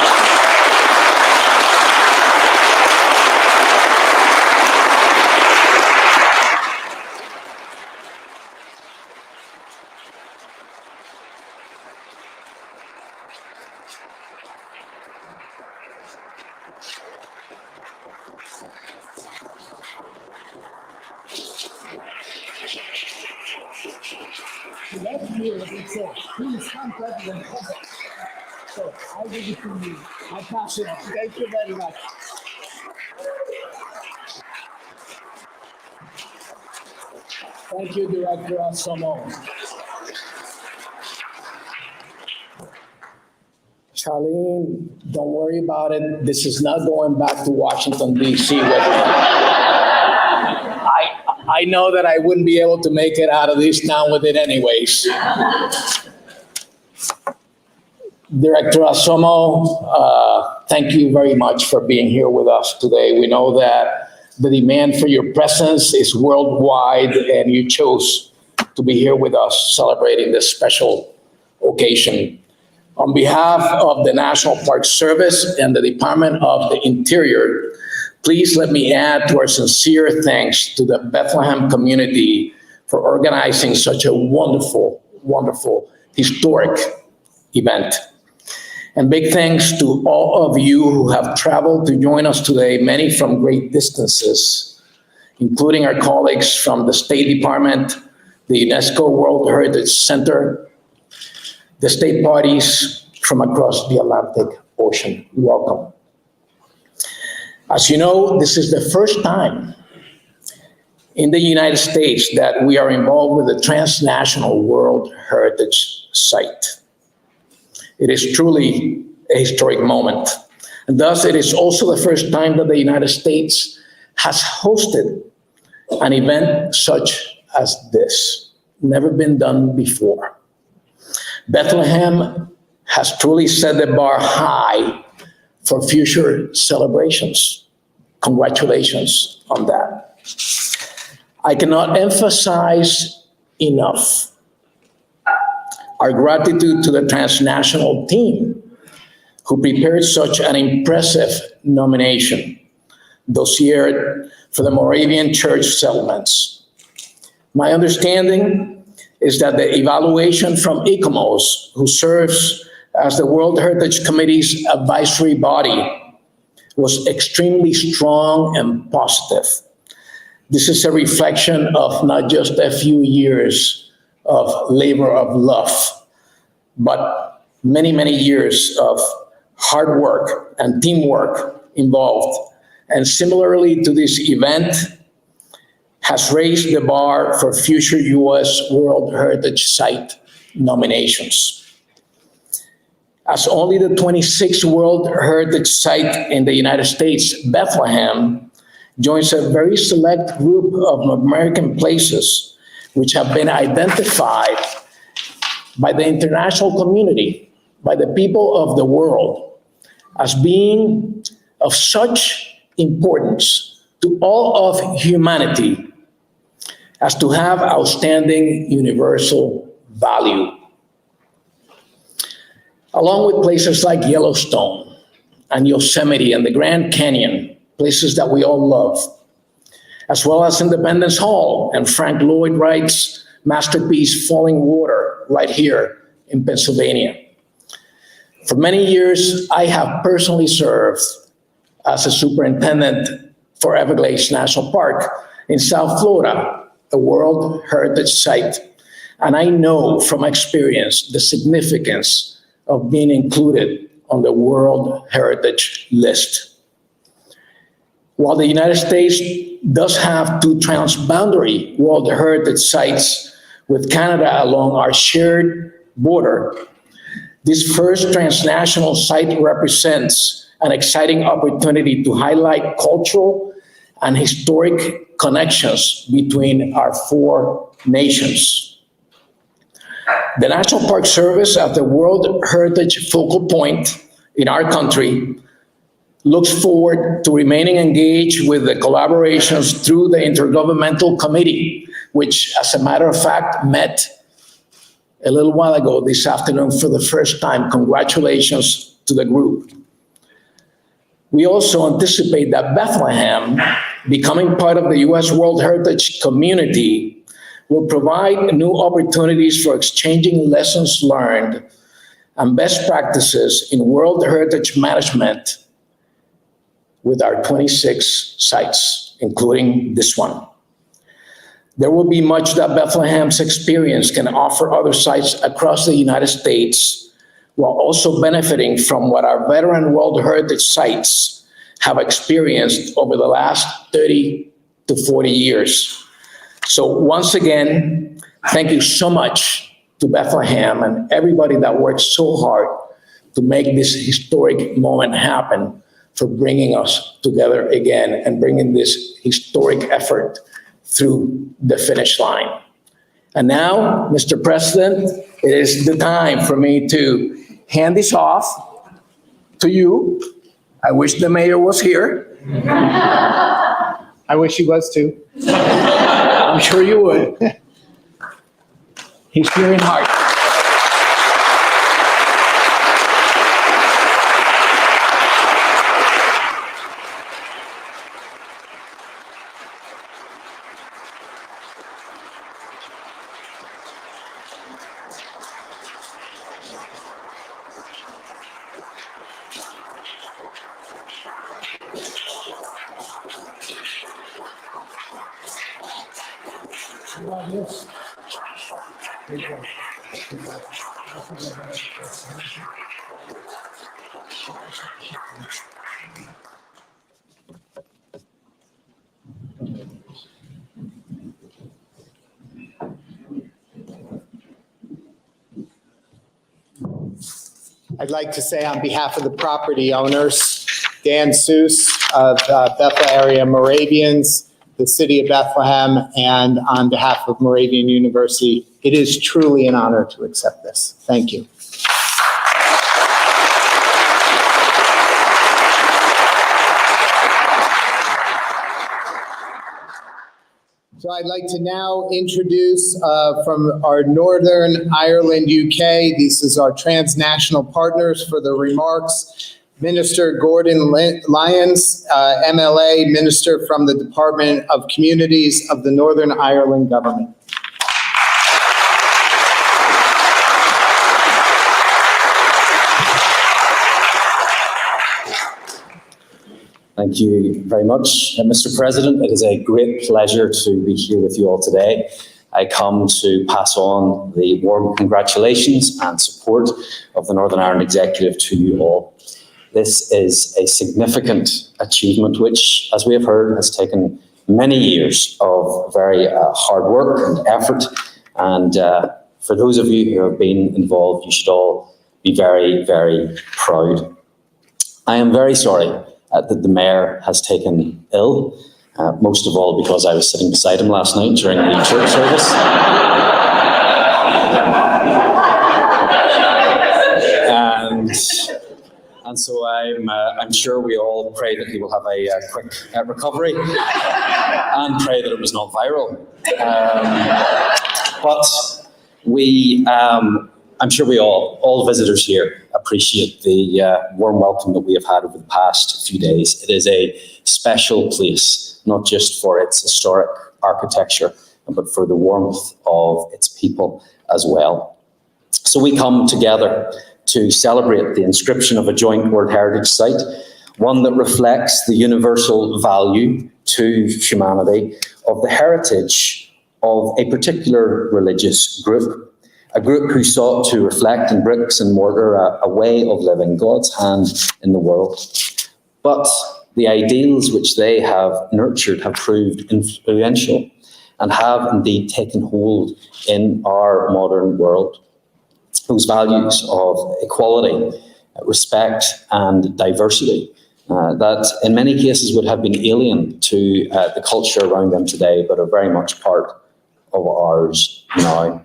Please come, President. So I'll give it to you. I'll pass it on. Thank you very much. Thank you, Director Asomo. Charlene, don't worry about it. This is not going back to Washington, D.C. I know that I wouldn't be able to make it out of this town with it anyways. Director Asomo, thank you very much for being here with us today. We know that the demand for your presence is worldwide, and you chose to be here with us celebrating this special occasion. On behalf of the National Park Service and the Department of the Interior, please let me add to our sincere thanks to the Bethlehem community for organizing such a wonderful, wonderful, historic event. And big thanks to all of you who have traveled to join us today, many from great distances, including our colleagues from the State Department, the UNESCO World Heritage Center, the state parties from across the Atlantic Ocean. Welcome. As you know, this is the first time in the United States that we are involved with a transnational World Heritage Site. It is truly a historic moment. And thus, it is also the first time that the United States has hosted an event such as this. Never been done before. Bethlehem has truly set the bar high for future celebrations. Congratulations on that. I cannot emphasize enough our gratitude to the transnational team who prepared such an impressive nomination dossier for the Moravian church settlements. My understanding is that the evaluation from ICOMOS, who serves as the World Heritage Committee's advisory body, was extremely strong and positive. This is a reflection of not just a few years of labor of love, but many, many years of hard work and teamwork involved. And similarly to this event, has raised the bar for future U.S. World Heritage Site nominations. As only the 26th World Heritage Site in the United States, Bethlehem joins a very select group of American places which have been identified by the international community, by the people of the world, as being of such importance to all of humanity as to have outstanding universal value. Along with places like Yellowstone and Yosemite and the Grand Canyon, places that we all love, as well as Independence Hall and Frank Lloyd Wright's masterpiece, Falling Water, right here in Pennsylvania. For many years, I have personally served as a superintendent for Everglades National Park in South Florida, a World Heritage Site. And I know from experience the significance of being included on the World Heritage List. While the United States does have two transboundary World Heritage Sites with Canada along our shared border, this first transnational site represents an exciting opportunity to highlight cultural and historic connections between our four nations. The National Park Service, as the World Heritage focal point in our country, looks forward to remaining engaged with the collaborations through the Intergovernmental Committee, which, as a matter of fact, met a little while ago this afternoon for the first time. Congratulations to the group. We also anticipate that Bethlehem, becoming part of the U.S. World Heritage community, will provide new opportunities for exchanging lessons learned and best practices in World Heritage management with our 26 sites, including this one. There will be much that Bethlehem's experience can offer other sites across the United States, while also benefiting from what our veteran World Heritage sites have experienced over the last 30 to 40 years. So once again, thank you so much to Bethlehem and everybody that worked so hard to make this historic moment happen, for bringing us together again and bringing this historic effort through the finish line. And now, Mr. President, it is the time for me to hand this off to you. I wish the mayor was here. I wish he was too. I'm sure you would. He's here in heart. I'd like to say on behalf of the property owners, Dan Seuss of Bethel area Moravians, the city of Bethlehem, and on behalf of Moravian University, it is truly an honor to accept this. Thank you. So I'd like to now introduce from our Northern Ireland, UK, this is our transnational partners for the remarks, Minister Gordon Lyons, MLA, Minister from the Department of Communities of the Northern Ireland Government. Thank you very much, Mr. President. It is a great pleasure to be here with you all today. I come to pass on the warm congratulations and support of the Northern Ireland Executive to you all. This is a significant achievement which, as we have heard, has taken many years of very hard work and effort. And for those of you who have been involved, you should all be very, very proud. I am very sorry that the Mayor has taken ill, most of all because I was sitting beside him last night during the church service. And so I'm sure we all pray that he will have a quick recovery and pray that it was not viral. But I'm sure we all visitors here appreciate the warm welcome that we have had over the past few days. It is a special place, not just for its historic architecture, but for the warmth of its people as well. So we come together to celebrate the inscription of a joint World Heritage Site, one that reflects the universal value to humanity of the heritage of a particular religious group, a group who sought to reflect in bricks and mortar a way of living, God's hand in the world. But the ideals which they have nurtured have proved influential and have indeed taken hold in our modern world. Those values of equality, respect, and diversity that in many cases would have been alien to the culture around them today, but are very much part of ours now.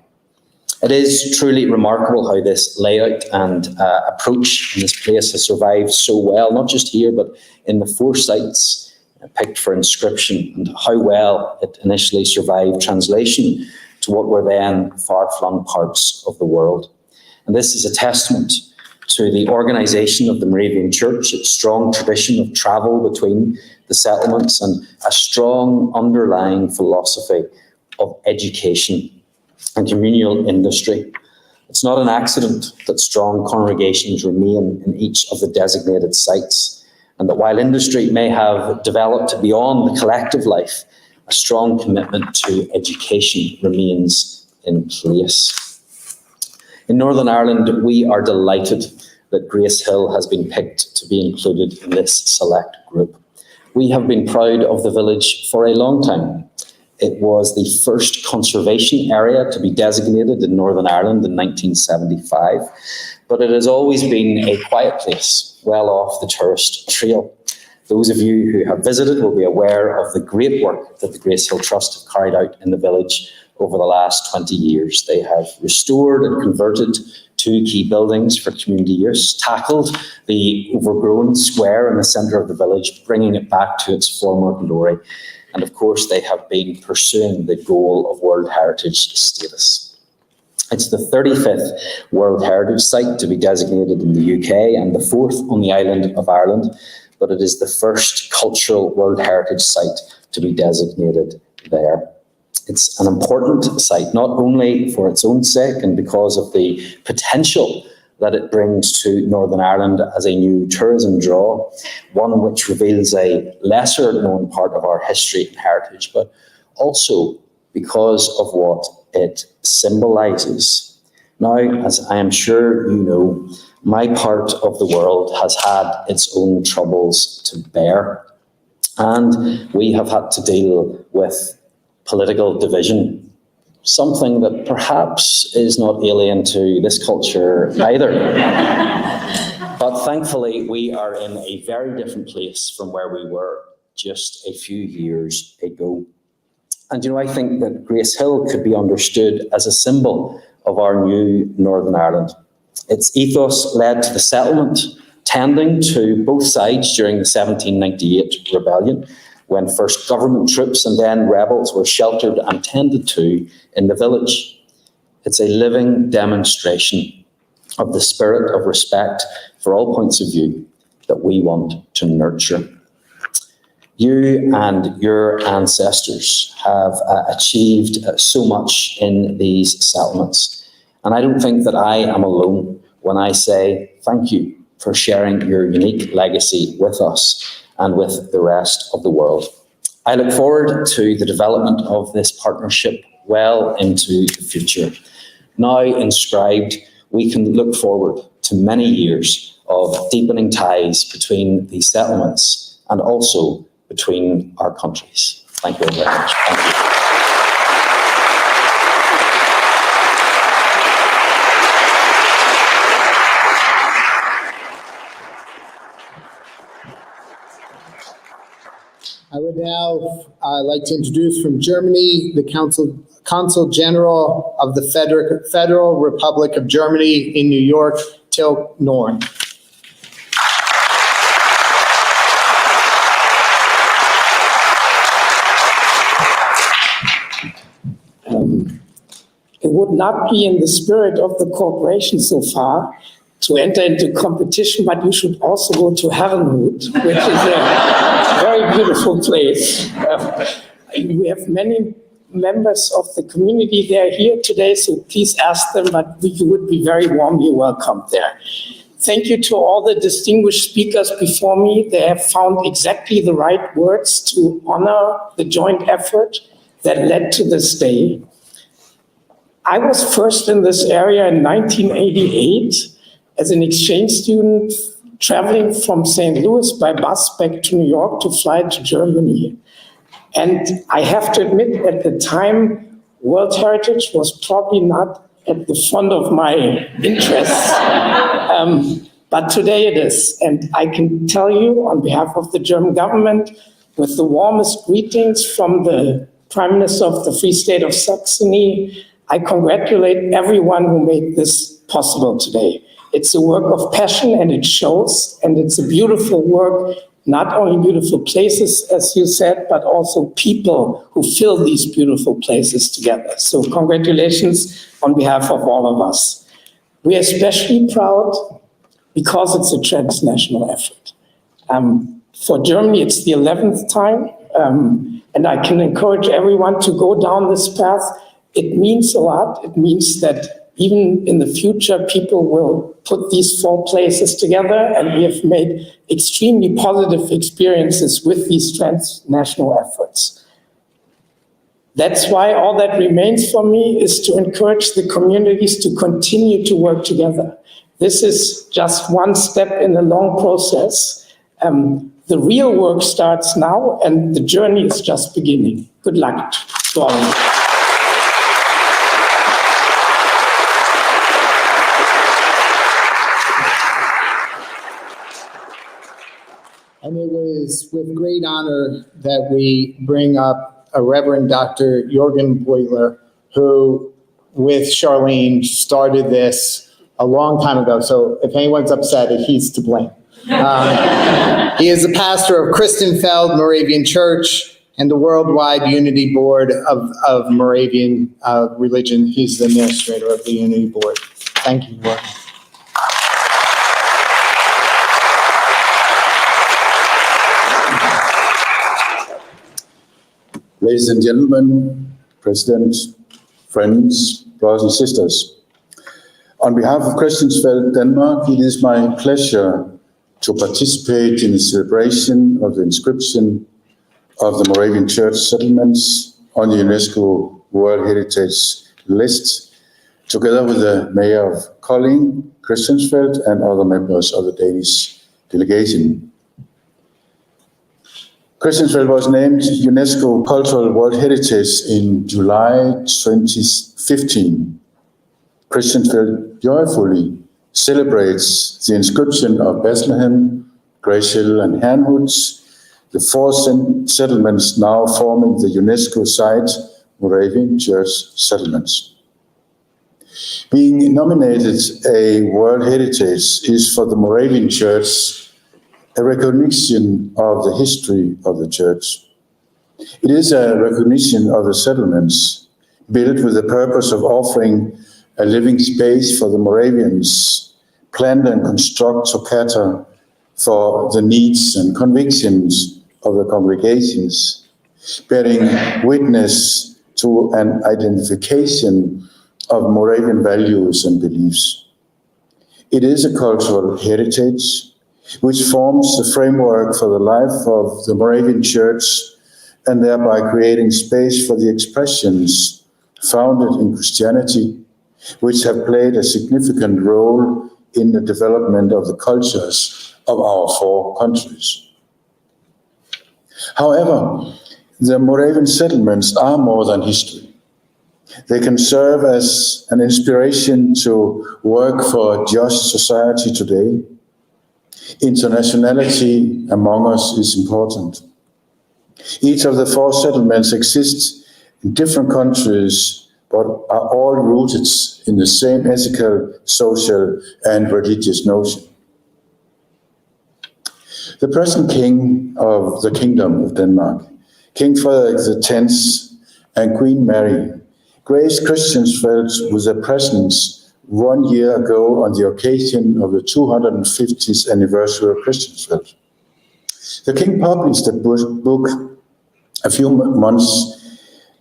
It is truly remarkable how this layout and approach in this place has survived so well, not just here, but in the 4 sites picked for inscription, and how well it initially survived translation to what were then far-flung parts of the world. And this is a testament to the organisation of the Moravian Church, its strong tradition of travel between the settlements, and a strong underlying philosophy of education and communal industry. It's not an accident that strong congregations remain in each of the designated sites, and that while industry may have developed beyond the collective life, a strong commitment to education remains in place. In Northern Ireland, we are delighted that Grace Hill has been picked to be included in this select group. We have been proud of the village for a long time. It was the first conservation area to be designated in Northern Ireland in 1975, but it has always been a quiet place, well off the tourist trail. Those of you who have visited will be aware of the great work that the Grace Hill Trust have carried out in the village over the last 20 years. They have restored and converted 2 key buildings for community use, tackled the overgrown square in the centre of the village, bringing it back to its former glory. And of course, they have been pursuing the goal of World Heritage status. It's the 35th World Heritage Site to be designated in the UK and the 4th on the island of Ireland, but it is the first cultural World Heritage Site to be designated there. It's an important site, not only for its own sake and because of the potential that it brings to Northern Ireland as a new tourism draw, one which reveals a lesser known part of our history and heritage, but also because of what it symbolises. Now, as I am sure you know, my part of the world has had its own troubles to bear, and we have had to deal with political division, something that perhaps is not alien to this culture either. But thankfully, we are in a very different place from where we were just a few years ago. And I think that Grace Hill could be understood as a symbol of our new Northern Ireland. Its ethos led to the settlement, tending to both sides during the 1798 rebellion, when first government troops and then rebels were sheltered and tended to in the village. It's a living demonstration of the spirit of respect for all points of view that we want to nurture. You and your ancestors have achieved so much in these settlements. And I don't think that I am alone when I say thank you for sharing your unique legacy with us and with the rest of the world. I look forward to the development of this partnership well into the future. Now inscribed, we can look forward to many years of deepening ties between the settlements and also between our countries. Thank you very much. Thank you. I would now like to introduce from Germany the Consul General of the Federal Republic of Germany in New York, Till Norn. It would not be in the spirit of the cooperation so far to enter into competition, but you should also go to Herrenhut, which is a very beautiful place. We have many members of the community there here today, so please ask them, but you would be very warmly welcomed there. Thank you to all the distinguished speakers before me. They have found exactly the right words to honor the joint effort that led to this day. I was first in this area in 1988 as an exchange student traveling from St. Louis by bus back to New York to fly to Germany. And I have to admit, at the time, World Heritage was probably not at the front of my interests. But today it is. And I can tell you on behalf of the German government, with the warmest greetings from the Prime Minister of the Free State of Saxony, I congratulate everyone who made this possible today. It's a work of passion and it shows, and it's a beautiful work, not only beautiful places, as you said, but also people who fill these beautiful places together. So congratulations on behalf of all of us. We are especially proud because it's a transnational effort. For Germany, it's the 11th time, and I can encourage everyone to go down this path. It means a lot. It means that even in the future, people will put these four places together, and we have made extremely positive experiences with these transnational efforts. That's why all that remains for me is to encourage the communities to continue to work together. This is just one step in a long process. The real work starts now, and the journey is just beginning. Good luck to all of you. And it was with great honor that we bring up a Reverend Dr. Jorgen Boiler, who, with Charlene, started this a long time ago. So if anyone's upset, he's to blame. He is the pastor of Christenfeld Moravian Church and the Worldwide Unity Board of Moravian Religion. He's the administrator of the Unity Board. Thank you, Lord. Ladies and gentlemen, President, friends, brothers and sisters, On behalf of Christiansfeld, Denmark, it is my pleasure to participate in the celebration of the inscription of the Moravian Church settlements on the UNESCO World Heritage List, together with the Mayor of Kolding, Christiansfeld, and other members of the Danish delegation. Christiansfeld was named UNESCO Cultural World Heritage in July 2015. Christiansfeld joyfully celebrates the inscription of Bethlehem, Grace Hill, and Herrnhut, the four settlements now forming the UNESCO site Moravian Church settlements. Being nominated a World Heritage is for the Moravian Church a recognition of the history of the Church. It is a recognition of the settlements built with the purpose of offering a living space for the Moravians, plan and construct to cater for the needs and convictions of the congregations, bearing witness to an identification of Moravian values and beliefs. It is a cultural heritage which forms the framework for the life of the Moravian Church and thereby creating space for the expressions founded in Christianity, which have played a significant role in the development of the cultures of our four countries. However, the Moravian settlements are more than history. They can serve as an inspiration to work for a just society today. Internationality among us is important. Each of the four settlements exists in different countries, but are all rooted in the same ethical, social, and religious notion. The present king of the Kingdom of Denmark, King Frederik X and Queen Mary, graced Christiansfeld with their presence 1 year ago on the occasion of the 250th anniversary of Christiansfeld. The king published a book a few months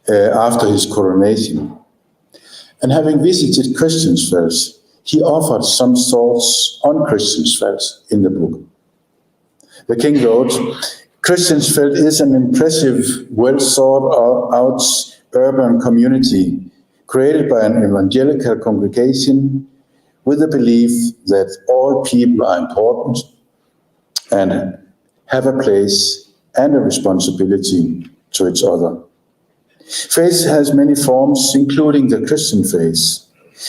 after his coronation. And having visited Christiansfeld, he offered some thoughts on Christiansfeld in the book. The king wrote, "Christiansfeld is an impressive, well-thought-out urban community created by an evangelical congregation with the belief that all people are important and have a place and a responsibility to each other. Faith has many forms, including the Christian faith,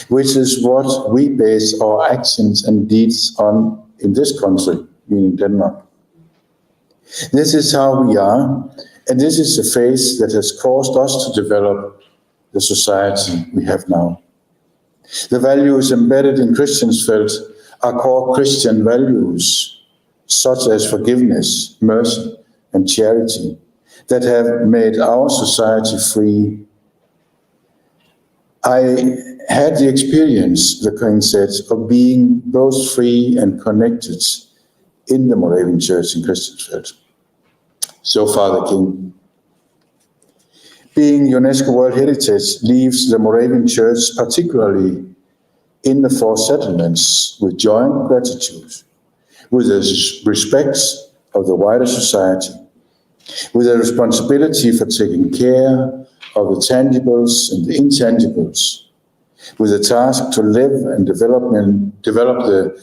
which is what we base our actions and deeds on in this country, meaning Denmark. This is how we are, and this is the faith that has caused us to develop the society we have now. The values embedded in Christiansfeld are called Christian values, such as forgiveness, mercy, and charity, that have made our society free. I had the experience, the king said, of being both free and connected in the Moravian Church in Christiansfeld. So far, the king. Being UNESCO World Heritage leaves the Moravian Church, particularly in the four settlements, with joy and gratitude, with the respect of the wider society, with a responsibility for taking care of the tangibles and the intangibles, with a task to live and develop the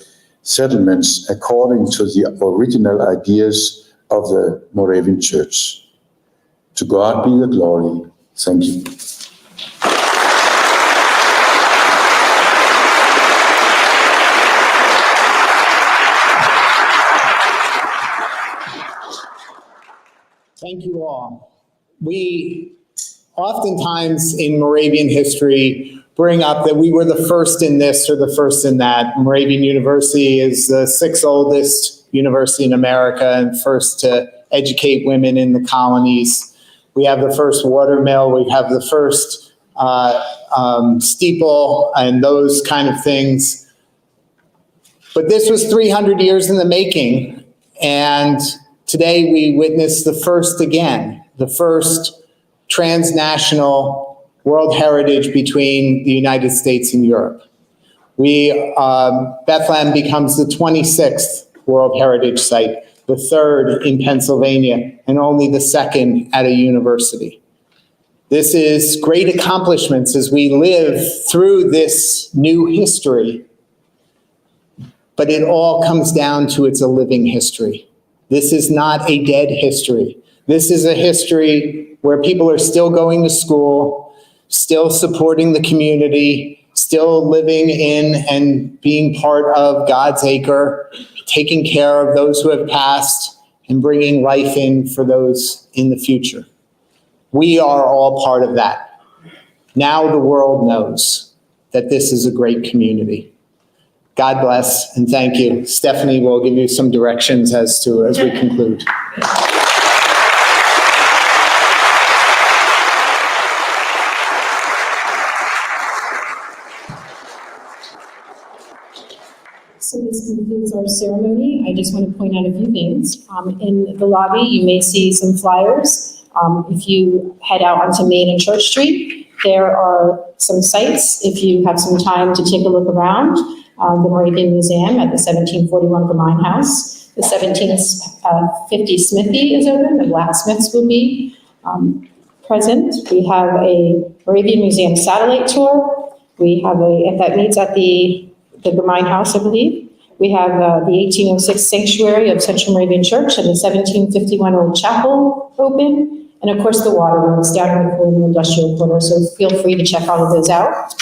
settlements according to the original ideas of the Moravian Church. To God be the glory. Thank you. Thank you all. We oftentimes in Moravian history bring up that we were the first in this or the first in that. Moravian University is the sixth oldest university in America and first to educate women in the colonies. We have the first water mill, we have the first steeple and those kind of things. But this was 300 years in the making, and today we witness the first again, the first transnational World Heritage between the United States and Europe. Bethlehem becomes the 26th World Heritage Site, the third in Pennsylvania, and only the second at a university. This is great accomplishments as we live through this new history, but it all comes down to it's a living history. This is not a dead history. This is a history where people are still going to school, still supporting the community, still living in and being part of God's acre, taking care of those who have passed, and bringing life in for those in the future. We are all part of that. Now the world knows that this is a great community. God bless and thank you. Stephanie will give you some directions as we conclude. So this concludes our ceremony. I just want to point out a few things. In the lobby, you may see some flyers. If you head out onto Main and Church Street, there are some sites if you have some time to take a look around. The Moravian Museum at the 1741 Vermine House. The 1750 Smithy is open. The blacksmiths will be present. We have a Moravian Museum satellite tour. We have that meets at the Vermine House, I believe. We have the 1806 Sanctuary of Central Moravian Church and the 1751 Old Chapel open. And of course, the waterworks down in the Colonial Industrial Quarter. So feel free to check all of those out.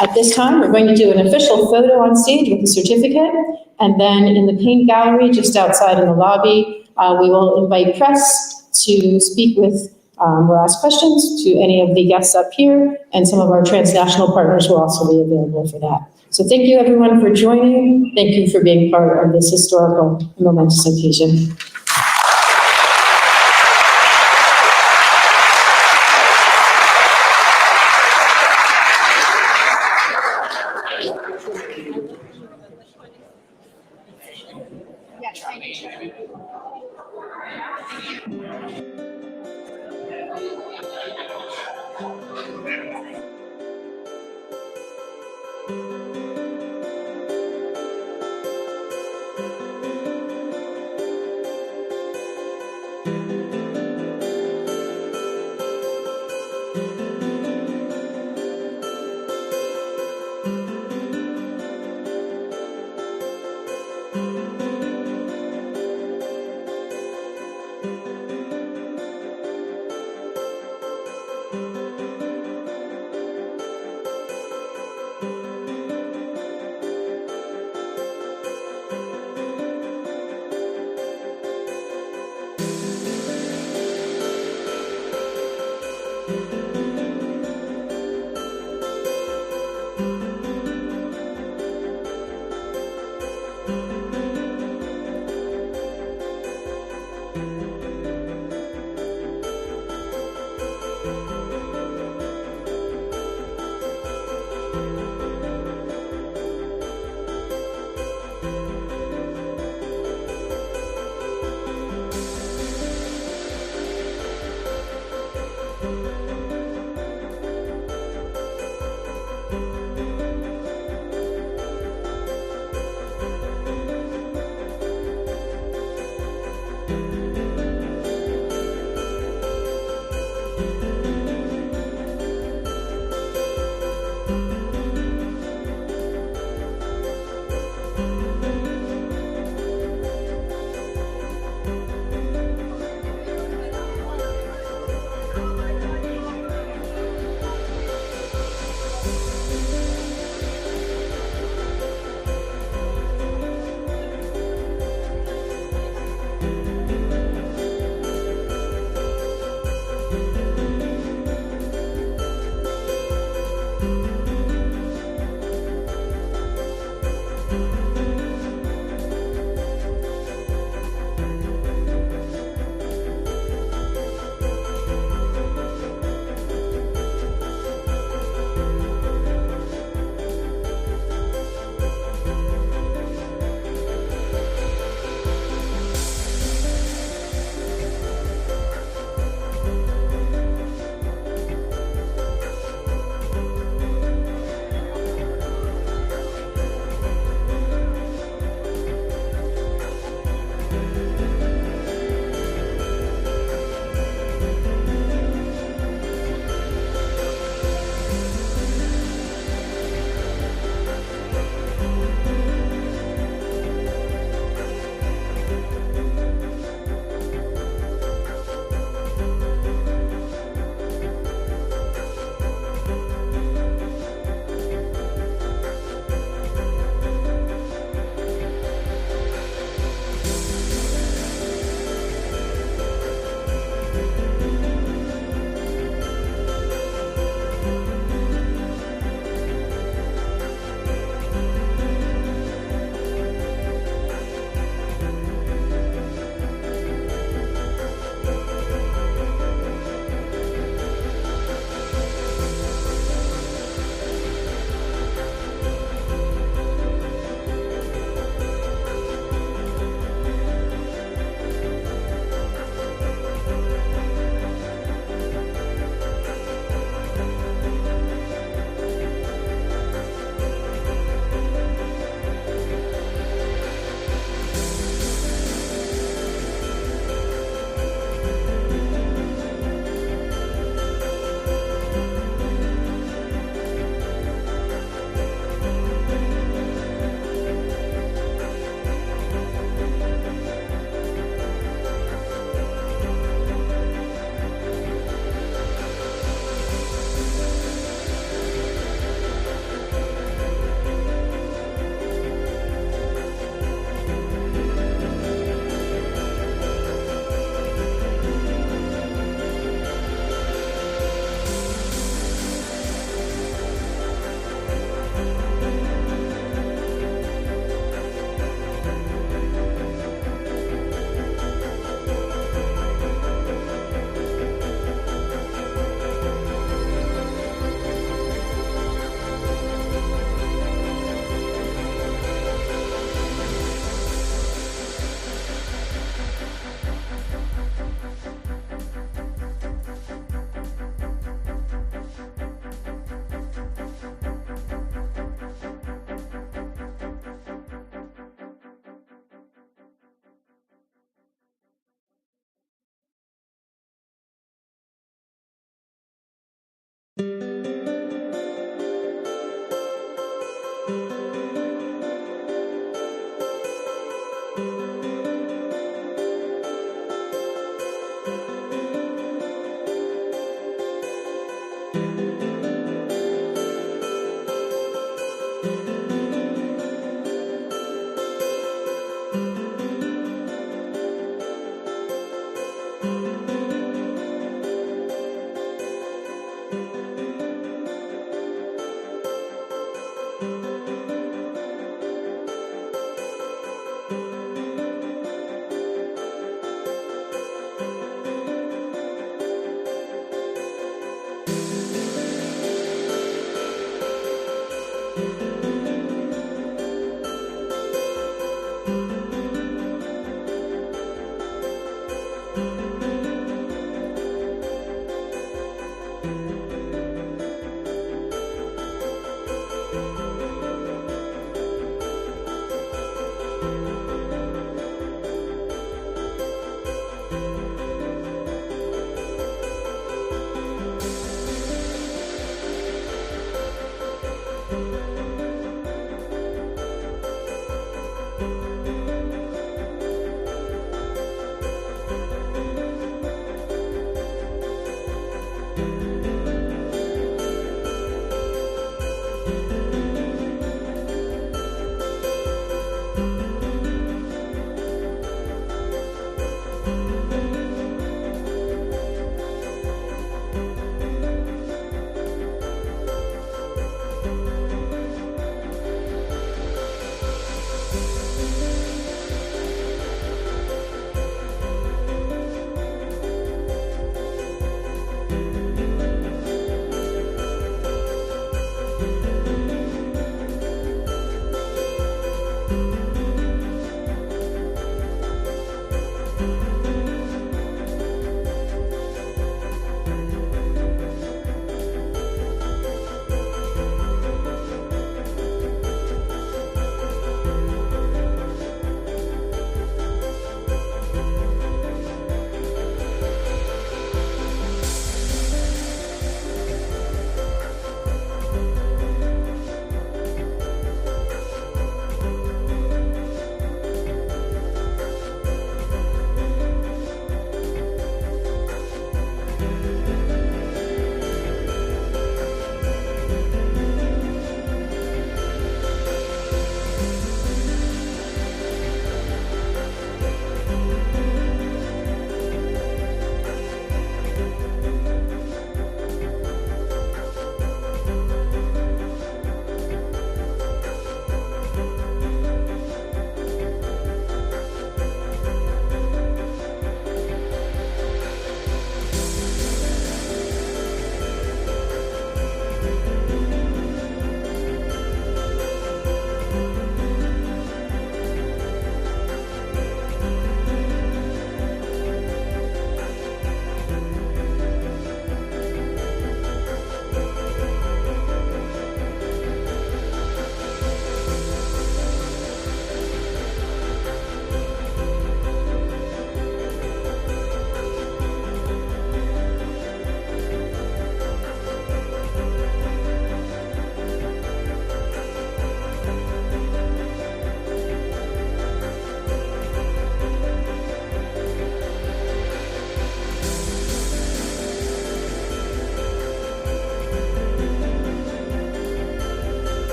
At this time, we're going to do an official photo on stage with the certificate. And then in the paint gallery, just outside in the lobby, we will invite press to speak with or ask questions to any of the guests up here. And some of our transnational partners will also be available for that. So thank you everyone for joining. Thank you for being part of this historical and momentous occasion.